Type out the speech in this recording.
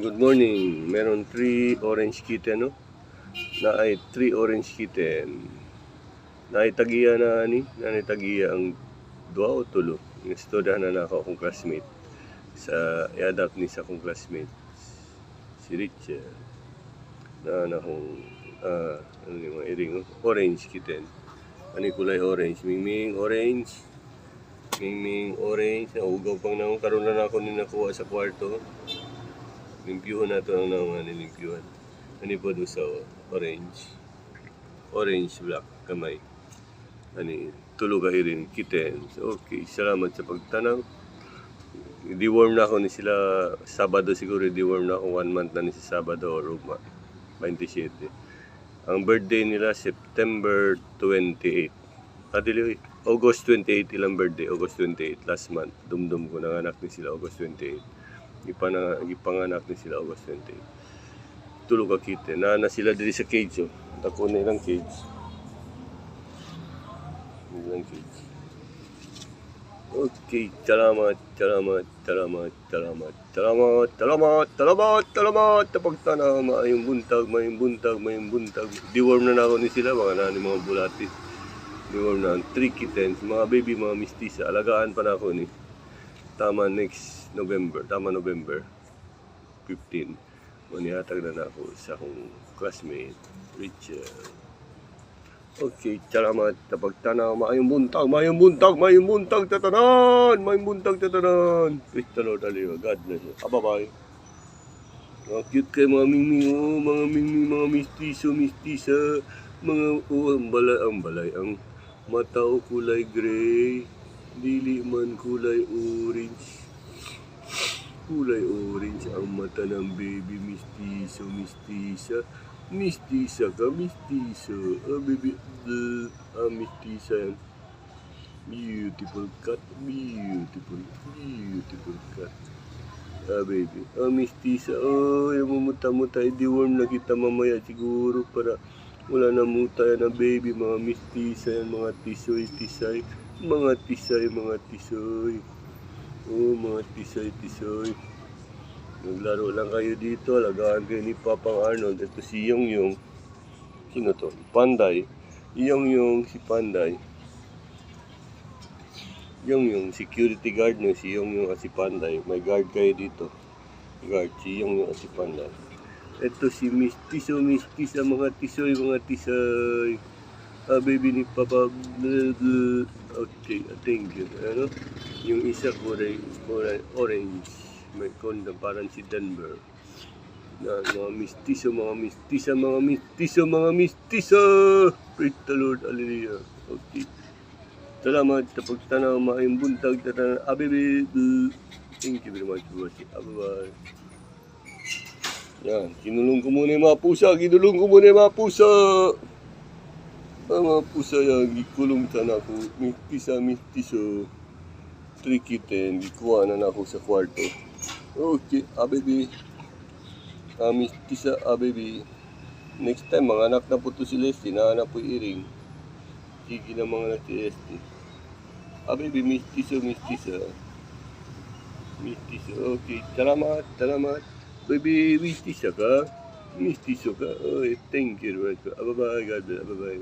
Yan, good morning. Meron 3 orange kitten, no? Na ay 3 orange kitten. Na ay tagiya na ni, na ay tagiya ang 2 o 3. Istudahan na ako akong classmate. I-adapt ni sa akong classmate. Si Richard. Na akong, ano yung mga iring, orange kitten. Ano kulay orange? Mingming orange. Mingming orange. Naugaw pang naman. Karoon na ako ninakuha sa kwarto. Limpyuhan na ito ang naman nilimpyuhan. Ano po doon sa orange. Orange, black, kamay. Ano, tulog ka rin, kittens. Okay, salamat sa pagtanaw. Deworm na ako ni sila Sabado siguro. Deworm na ako 1 month na ni sa Sabado or 27. Ang birthday nila September 28. August 28 ilang birthday? August 28 last month. Dumdum ko nanganak ni sila August 28. Ipanganak ni sila August 28. Tulog ka kitten. Na sila dili sa cage. Oh. Tako na ilang cage. Ilang cage. Okay, salamat. Tapagtana, maayong buntag. Deworm na ako ni sila, mga nani mga bulati. Deworm na, 3 kittens, mga baby, mga mistisa. Alagaan pa na ako ni. Tama November 15. Manihatag na ako sa akong classmate, Richard. Okay, salamat. Tapagtanaw, maayong buntag, tatanan. Praise the Lord, hallelujah. God bless you. Bye-bye. Mga cute kayo, mga mingming, mga mistisa. Mga, ang balay, ang mata o kulay gray. Dili man kulay orange. Kulay orange ang mata ng baby, mistisa. Mistisa ka, baby, mistisa yan. Beautiful cat. Baby, mistisa. Yung mamuta-muta, i-deworm na kita mamaya siguro para wala na muta yan na baby, mga mistisa yan, mga tisoy. Mga tisoy. Mga tisoy. Naglaro lang kayo dito, alagaan kayo ni Papang Arnold. Ito si Yongyong. Sino to? Panday. Yongyong, si Panday. Yongyong, security guard nyo. Si Yongyong at si Panday. May guard kayo dito. Guard, si Yongyong at si Panday. Ito si Mistisa, mga tisoy. Baby ni Papa. Okay, thank you. Ano? Yung isa kulay orange. May kondom, parang si Denver. Mga mistisa. Praise the Lord, hallelujah. Okay. Salamat sa pagtanaw, maayong buntag, tatanan. Baby. Thank you very much for watching. Bye-bye. Yan, kinulong ko muna yung mga pusa. Ang mga pusa yan, gikulong sana ako. Mistiso. 3 kitten, gikuha na ako sa kwarto. Okay, baby. Mistisa, baby. Next time, mga anak na po to si Leslie. Nahanap po iring. Sige na mga anak si Leslie. Baby, mistisa. Okay, salamat. Baby, mistisa ka. Oh, thank you. Bye-bye, God bless. Bye-bye.